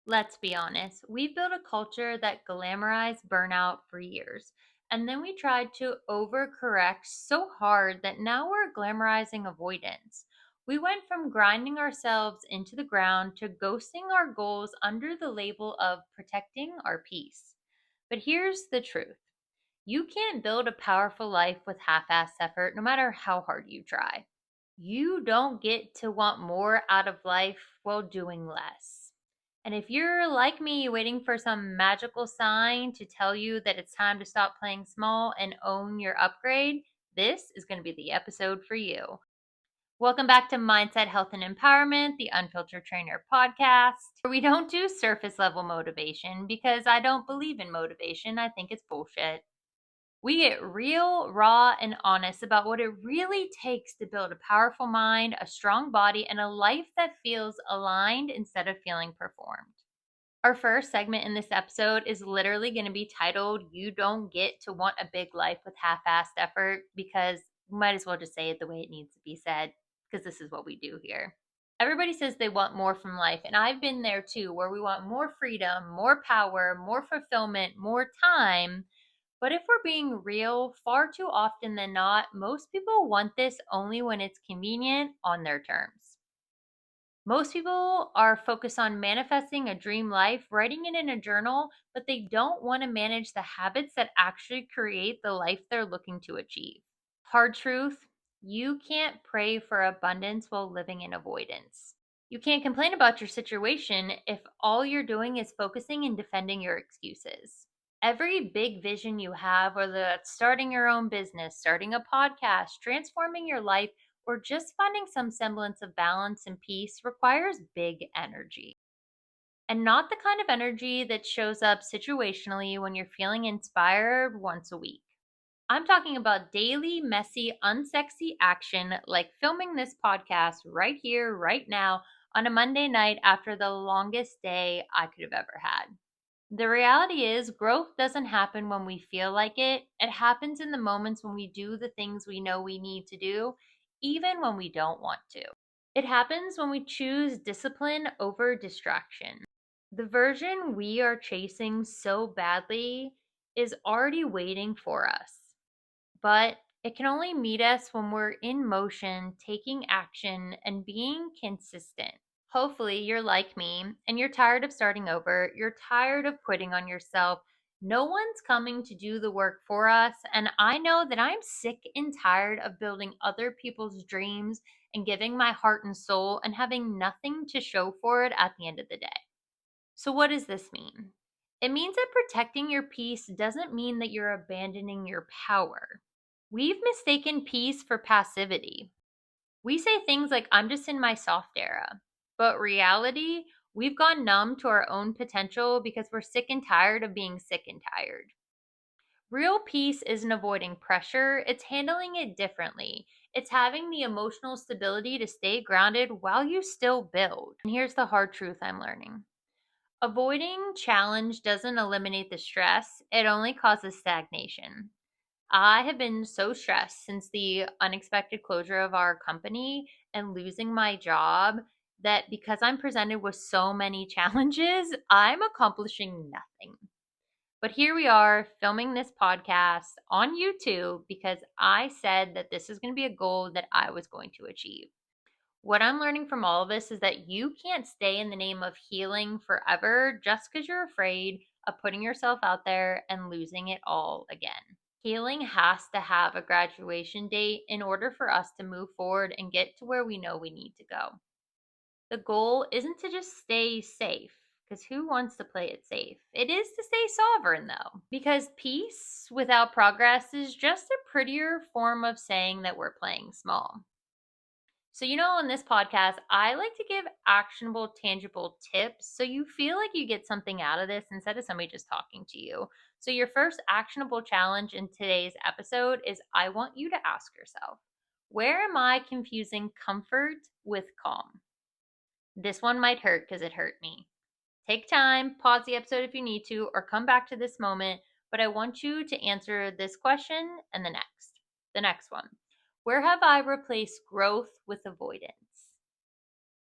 Let's be honest, we've built a culture that glamorized burnout for years. And then we tried to overcorrect so hard that now we're glamorizing avoidance. We went from grinding ourselves into the ground to ghosting our goals under the label of protecting our peace. But here's the truth: you can't build a powerful life with half assed effort, no matter how hard you try. You don't get to want more out of life while doing less. And if you're like me, waiting for some magical sign to tell you that it's time to stop playing small and own your upgrade, this is going to be the episode for you. Welcome back to Mindset, Health, and Empowerment, the Unfiltered Trainer podcast, where we don't do surface level motivation because I don't believe in motivation. I think it's bullshit. We get real, raw, and honest about what it really takes to build a powerful mind, a strong body, and a life that feels aligned instead of feeling performed. Our first segment in this episode is literally going to be titled, You Don't Get to Want a Big Life with Half-Assed Effort, because we might as well just say it the way it needs to be said, because this is what we do here. Everybody says they want more from life, and I've been there too, where we want more freedom, more power, more fulfillment, more time. But if we're being real, far too often than not, most people want this only when it's convenient on their terms. Most people are focused on manifesting a dream life, writing it in a journal, but they don't want to manage the habits that actually create the life they're looking to achieve. Hard truth: you can't pray for abundance while living in avoidance. You can't complain about your situation if all you're doing is focusing and defending your excuses. Every big vision you have, whether that's starting your own business, starting a podcast, transforming your life, or just finding some semblance of balance and peace, requires big energy. And not the kind of energy that shows up situationally when you're feeling inspired once a week. I'm talking about daily, messy, unsexy action like filming this podcast right here, right now, on a Monday night after the longest day I could have ever had. The reality is, growth doesn't happen when we feel like it. It happens in the moments when we do the things we know we need to do, even when we don't want to. It happens when we choose discipline over distraction. The version we are chasing so badly is already waiting for us, but it can only meet us when we're in motion, taking action, and being consistent. Hopefully, you're like me and you're tired of starting over. You're tired of quitting on yourself. No one's coming to do the work for us. And I know that I'm sick and tired of building other people's dreams and giving my heart and soul and having nothing to show for it at the end of the day. So, what does this mean? It means that protecting your peace doesn't mean that you're abandoning your power. We've mistaken peace for passivity. We say things like, I'm just in my soft era. But reality, we've gone numb to our own potential because we're sick and tired of being sick and tired. Real peace isn't avoiding pressure, it's handling it differently. It's having the emotional stability to stay grounded while you still build. And here's the hard truth I'm learning: avoiding challenge doesn't eliminate the stress, it only causes stagnation. I have been so stressed since the unexpected closure of our company and losing my job that because I'm presented with so many challenges, I'm accomplishing nothing. But here we are filming this podcast on YouTube because I said that this is going to be a goal that I was going to achieve. What I'm learning from all of this is that you can't stay in the name of healing forever just because you're afraid of putting yourself out there and losing it all again. Healing has to have a graduation date in order for us to move forward and get to where we know we need to go. The goal isn't to just stay safe, because who wants to play it safe? It is to stay sovereign, though, because peace without progress is just a prettier form of saying that we're playing small. So, in this podcast, I like to give actionable, tangible tips so you feel like you get something out of this instead of somebody just talking to you. So, your first actionable challenge in today's episode is I want you to ask yourself, where am I confusing comfort with calm? This one might hurt because it hurt me. Take time, pause the episode if you need to, or come back to this moment. But I want you to answer this question and the next. The next one: where have I replaced growth with avoidance?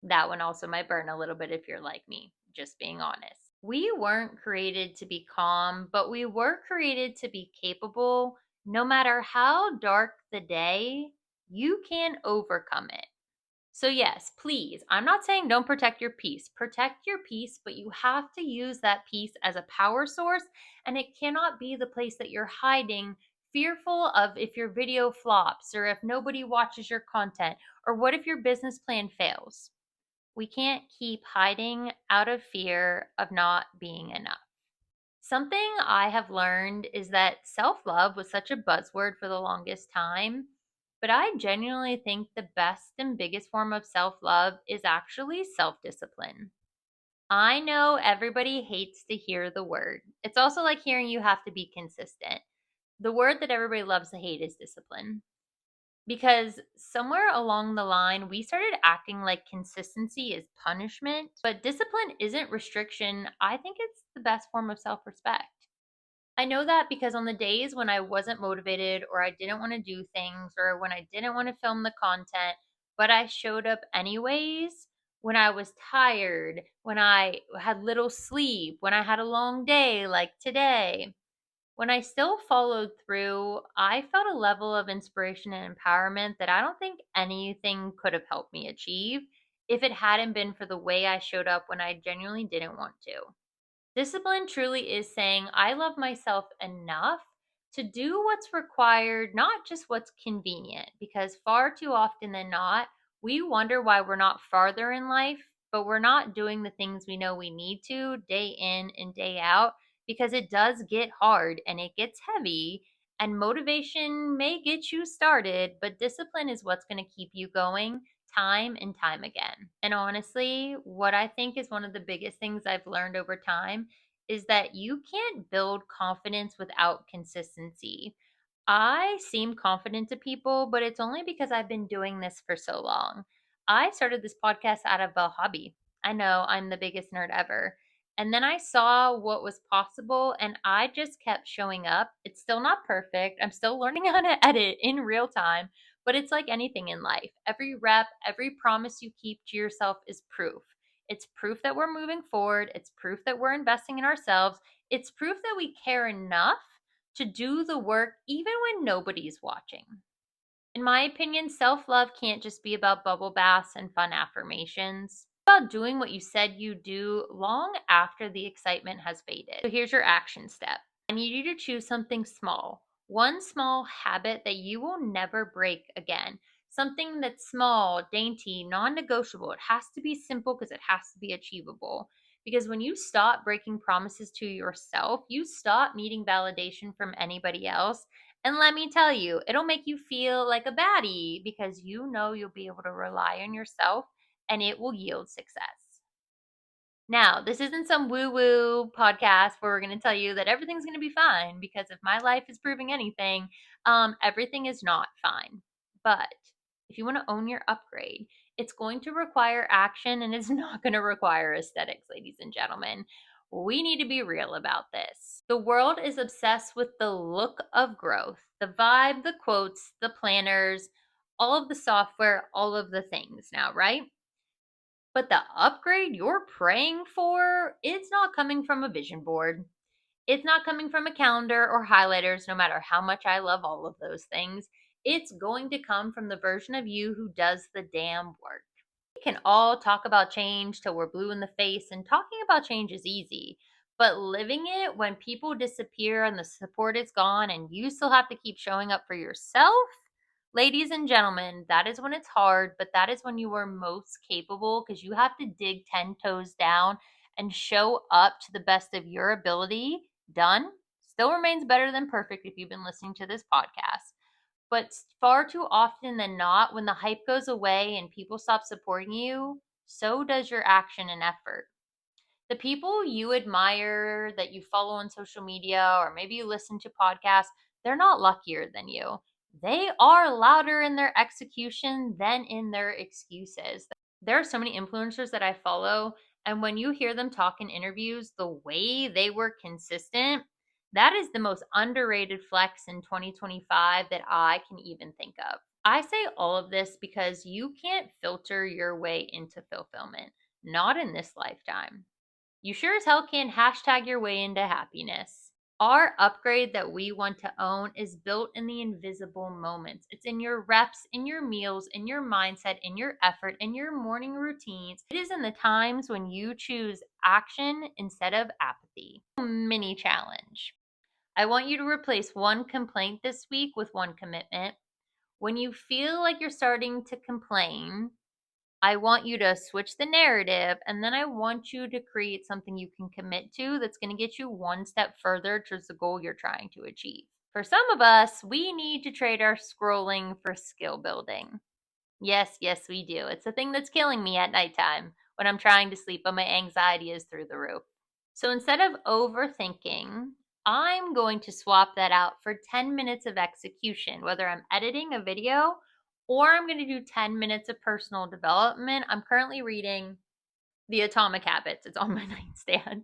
That one also might burn a little bit if you're like me. just being honest. We weren't created to be calm, but we were created to be capable. No matter how dark the day, you can overcome it. So, yes, please, I'm not saying don't protect your peace. Protect your peace, but you have to use that peace as a power source, and it cannot be the place that you're hiding, fearful of if your video flops or if nobody watches your content, or what if your business plan fails. We can't keep hiding out of fear of not being enough. Something I have learned is that self love was such a buzzword for the longest time, but I genuinely think the best and biggest form of self love is actually self discipline. I know everybody hates to hear the word. It's also like hearing you have to be consistent. The word that everybody loves to hate is discipline. Because somewhere along the line, we started acting like consistency is punishment, but discipline isn't restriction. I think it's the best form of self respect. I know that because on the days when I wasn't motivated or I didn't want to do things or when I didn't want to film the content, but I showed up anyways, when I was tired, when I had little sleep, when I had a long day like today, when I still followed through, I felt a level of inspiration and empowerment that I don't think anything could have helped me achieve if it hadn't been for the way I showed up when I genuinely didn't want to. Discipline truly is saying, I love myself enough to do what's required, not just what's convenient, because far too often than not, we wonder why we're not farther in life, but we're not doing the things we know we need to day in and day out because it does get hard and it gets heavy. And motivation may get you started, but discipline is what's going to keep you going time and time again. And honestly, what I think is one of the biggest things I've learned over time is that you can't build confidence without consistency. I seem confident to people, but it's only because I've been doing this for so long. I started this podcast out of a hobby. I know I'm the biggest nerd ever. And then I saw what was possible and I just kept showing up. It's still not perfect. I'm still learning how to edit in real time, but it's like anything in life. Every rep, every promise you keep to yourself is proof. It's proof that we're moving forward. It's proof that we're investing in ourselves. It's proof that we care enough to do the work even when nobody's watching. In my opinion, self love can't just be about bubble baths and fun affirmations. It's about doing what you said you do long after the excitement has faded. So here's your action step. I need you to choose something small, one small habit that you will never break again. Something that's small, dainty, non negotiable. It has to be simple because it has to be achievable. Because when you stop breaking promises to yourself, you stop needing validation from anybody else. And let me tell you, it'll make you feel like a baddie because you know you'll be able to rely on yourself and it will yield success. Now, this isn't some woo woo podcast where we're going to tell you that everything's going to be fine because if my life is proving anything, everything is not fine. But if you want to own your upgrade, it's going to require action and it's not going to require aesthetics, ladies and gentlemen. We need to be real about this. The world is obsessed with the look of growth, the vibe, the quotes, the planners, all of the software, all of the things now, right? But the upgrade you're praying for, it's not coming from a vision board. It's not coming from a calendar or highlighters, no matter how much I love all of those things. It's going to come from the version of you who does the damn work. We can all talk about change till we're blue in the face, and talking about change is easy. But living it when people disappear and the support is gone and you still have to keep showing up for yourself, ladies and gentlemen, that is when it's hard, but that is when you are most capable because you have to dig 10 toes down and show up to the best of your ability. Done. Still remains better than perfect if you've been listening to this podcast. But far too often than not, when the hype goes away and people stop supporting you, so does your action and effort. The people you admire that you follow on social media or maybe you listen to podcasts, they're not luckier than you. They are louder in their execution than in their excuses. There are so many influencers that I follow, and when you hear them talk in interviews, the way they were consistent, that is the most underrated flex in 2025 that I can even think of. I say all of this because you can't filter your way into fulfillment, not in this lifetime. You sure as hell can't hashtag your way into happiness. Our upgrade that we want to own is built in the invisible moments. It's in your reps, in your meals, in your mindset, in your effort, in your morning routines. It is in the times when you choose action instead of apathy. Mini challenge. I want you to replace one complaint this week with one commitment. When you feel like you're starting to complain, I want you to switch the narrative, and then I want you to create something you can commit to that's going to get you one step further towards the goal you're trying to achieve. For some of us, we need to trade our scrolling for skill building. Yes, yes, we do. It's the thing that's killing me at nighttime when I'm trying to sleep, but my anxiety is through the roof. So instead of overthinking, I'm going to swap that out for 10 minutes of execution, whether I'm editing a video or I'm going to do 10 minutes of personal development. I'm currently reading The Atomic Habits. It's on my nightstand.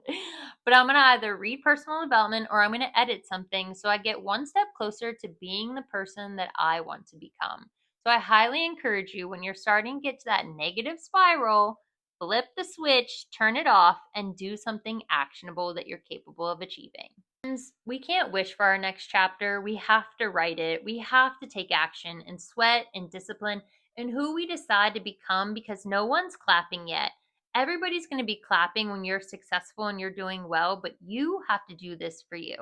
But I'm going to either read personal development or I'm going to edit something so I get one step closer to being the person that I want to become. So I highly encourage you, when you're starting to get to that negative spiral, flip the switch, turn it off, and do something actionable that you're capable of achieving. We can't wish for our next chapter. We have to write it. We have to take action and sweat and discipline and who we decide to become, because no one's clapping yet. Everybody's going to be clapping when you're successful and you're doing well, but you have to do this for you.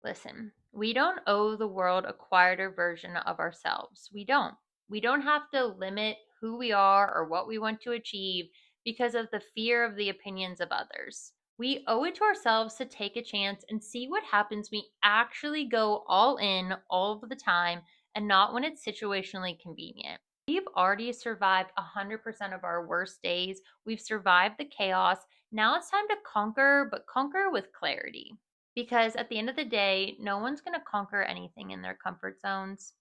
Listen, we don't owe the world a quieter version of ourselves. We don't. We don't have to limit who we are or what we want to achieve because of the fear of the opinions of others. We owe it to ourselves to take a chance and see what happens when we actually go all in all of the time and not when it's situationally convenient. We've already survived 100% of our worst days. We've survived the chaos. Now it's time to conquer, but conquer with clarity. Because at the end of the day, no one's going to conquer anything in their comfort zones.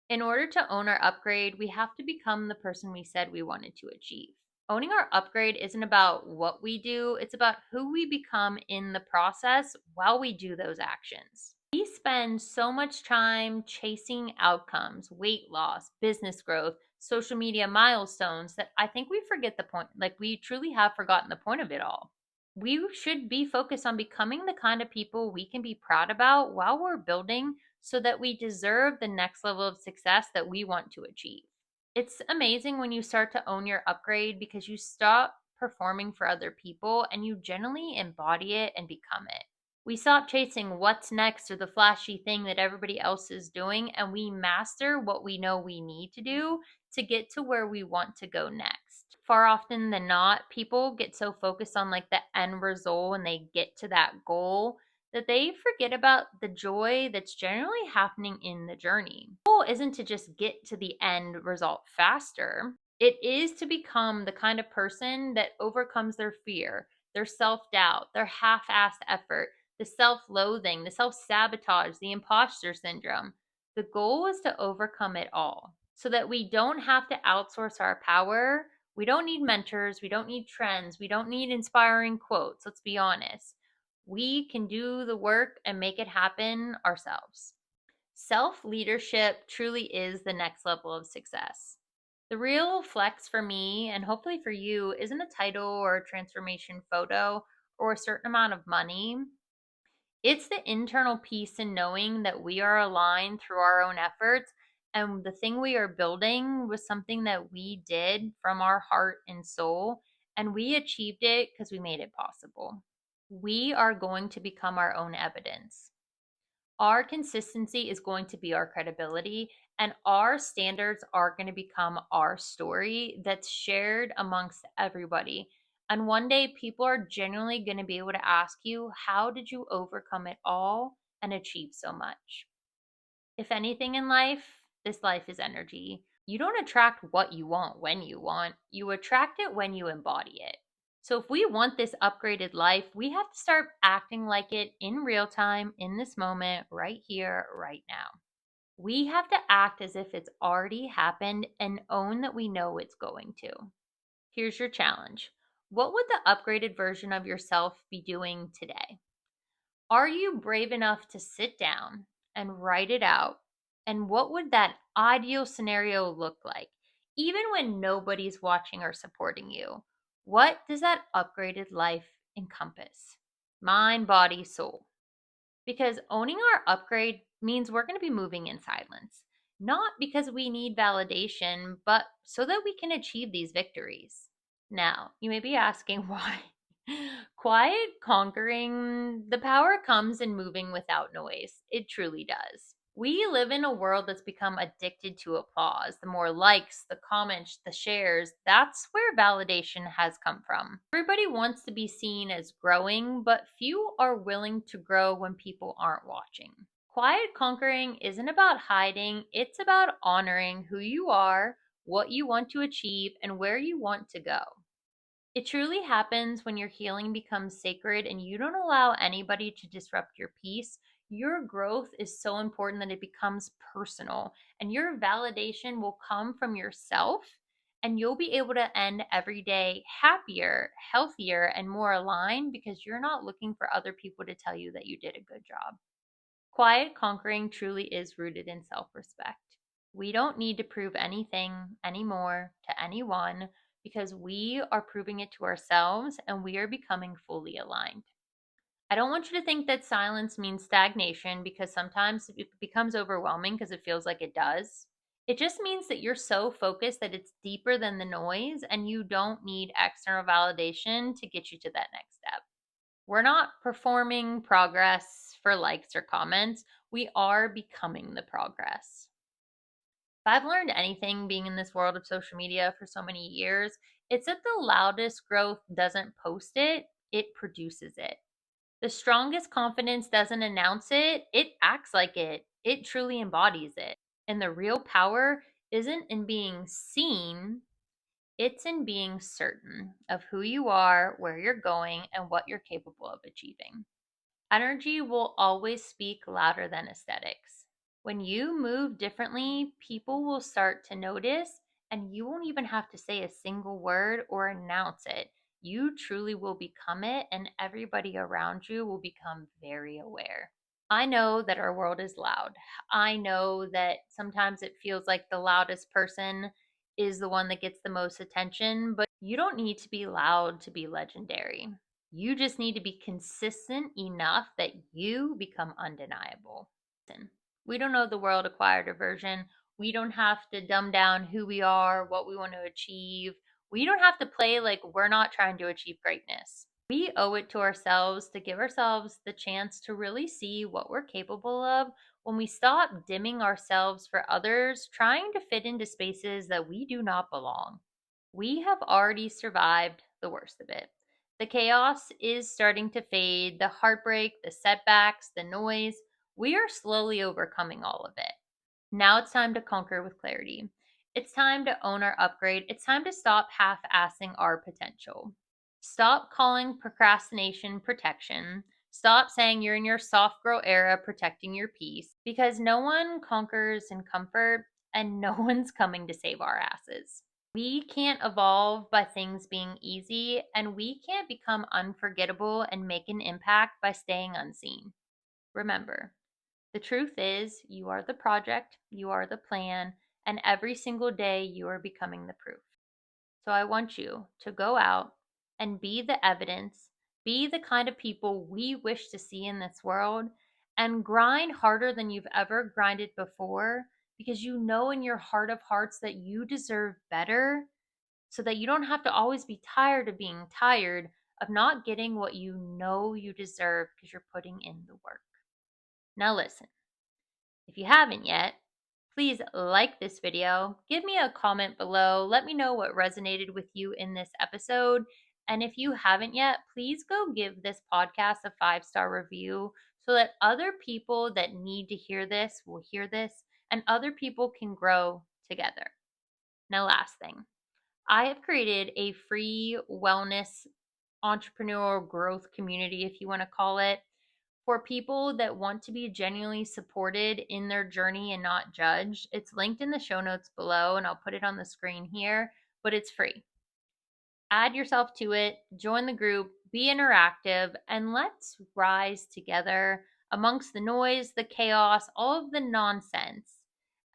In order to own our upgrade, we have to become the person we said we wanted to achieve. Owning our upgrade isn't about what we do, it's about who we become in the process while we do those actions. We spend so much time chasing outcomes, weight loss, business growth, social media milestones, that I think we forget the point. Like, we truly have forgotten the point of it all. We should be focused on becoming the kind of people we can be proud about while we're building, so that we deserve the next level of success that we want to achieve. It's amazing when you start to own your upgrade, because you stop performing for other people and you generally embody it and become it. We stop chasing what's next or the flashy thing that everybody else is doing, and we master what we know we need to do to get to where we want to go next. Far often than not, people get so focused on like the end result when they get to that goal that they forget about the joy that's generally happening in the journey. The goal isn't to just get to the end result faster. It is to become the kind of person that overcomes their fear, their self-doubt, their half-assed effort, the self-loathing, the self-sabotage, the imposter syndrome. The goal is to overcome it all so that we don't have to outsource our power. We don't need mentors. We don't need trends. We don't need inspiring quotes. Let's be honest. We can do the work and make it happen ourselves. Self leadership truly is the next level of success. The real flex for me, and hopefully for you, isn't a title or a transformation photo or a certain amount of money. It's the internal peace in knowing that we are aligned through our own efforts, and the thing we are building was something that we did from our heart and soul, and we achieved it because we made it possible. We are going to become our own evidence. Our consistency is going to be our credibility, and our standards are going to become our story that's shared amongst everybody. And one day, people are genuinely going to be able to ask you, how did you overcome it all and achieve so much? If anything in life, this life is energy. You don't attract what you want when you attract it when you embody it. So if we want this upgraded life, we have to start acting like it in real time, in this moment, right here, right now. We have to act as if it's already happened and own that we know it's going to. Here's your challenge. What would the upgraded version of yourself be doing today? Are you brave enough to sit down and write it out? And what would that ideal scenario look like? Even when nobody's watching or supporting you, what does that upgraded life encompass mind, body, soul. Because owning our upgrade means we're going to be moving in silence, not because we need validation, but so that we can achieve these victories. Now, you may be asking why. Quiet conquering, the power comes in moving without noise. It truly does. We live in a world that's become addicted to applause. The more likes, the comments, the shares, that's where validation has come from. Everybody wants to be seen as growing, but few are willing to grow when people aren't watching. Quiet conquering isn't about hiding, it's about honoring who you are, what you want to achieve, and where you want to go. It truly happens when your healing becomes sacred and you don't allow anybody to disrupt your peace. Your growth is so important that it becomes personal, and your validation will come from yourself, and you'll be able to end every day happier, healthier, and more aligned because you're not looking for other people to tell you that you did a good job. Quiet conquering truly is rooted in self respect. We don't need to prove anything anymore to anyone because we are proving it to ourselves and we are becoming fully aligned. I don't want you to think that silence means stagnation because sometimes it becomes overwhelming because it feels like it does. It just means that you're so focused that it's deeper than the noise and you don't need external validation to get you to that next step. We're not performing progress for likes or comments. We are becoming the progress. If I've learned anything being in this world of social media for so many years, it's that the loudest growth doesn't post it, it produces it. The strongest confidence doesn't announce it, it acts like it. It truly embodies it. And the real power isn't in being seen, it's in being certain of who you are, where you're going, and what you're capable of achieving. Energy will always speak louder than aesthetics. When you move differently, people will start to notice, and you won't even have to say a single word or announce it. You truly will become it, and everybody around you will become very aware. I know that our world is loud. I know that sometimes it feels like the loudest person is the one that gets the most attention, but you don't need to be loud to be legendary. You just need to be consistent enough that you become undeniable. Listen, we don't know the world acquired a version. We don't have to dumb down who we are, what we want to achieve. We don't have to play like we're not trying to achieve greatness. We owe it to ourselves to give ourselves the chance to really see what we're capable of when we stop dimming ourselves for others, trying to fit into spaces that we do not belong. We have already survived the worst of it. The chaos is starting to fade, the heartbreak, the setbacks, the noise. We are slowly overcoming all of it. Now it's time to conquer with clarity. It's time to own our upgrade. It's time to stop half assing our potential. Stop calling procrastination protection. Stop saying you're in your soft girl era protecting your peace because no one conquers in comfort and no one's coming to save our asses. We can't evolve by things being easy, and we can't become unforgettable and make an impact by staying unseen. Remember, the truth is, you are the project, you are the plan, and every single day you are becoming the proof. So I want you to go out and be the evidence, be the kind of people we wish to see in this world, and grind harder than you've ever grinded before because you know in your heart of hearts that you deserve better so that you don't have to always be tired of being tired of not getting what you know you deserve because you're putting in the work. Now, listen, if you haven't yet, please like this video, give me a comment below, let me know what resonated with you in this episode. And if you haven't yet, please go give this podcast a 5-star review so that other people that need to hear this will hear this and other people can grow together. Now, last thing, I have created a free wellness entrepreneurial growth community, if you want to call it, for people that want to be genuinely supported in their journey and not judged. It's linked in the show notes below, and I'll put it on the screen here, but it's free. Add yourself to it, join the group, be interactive, and let's rise together amongst the noise, the chaos, all of the nonsense.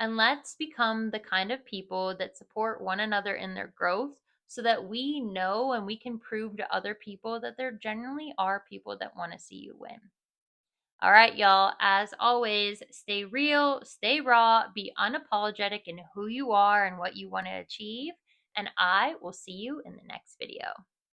And let's become the kind of people that support one another in their growth so that we know and we can prove to other people that there generally are people that want to see you win. All right, y'all. As always, stay real, stay raw, be unapologetic in who you are and what you want to achieve. And I will see you in the next video.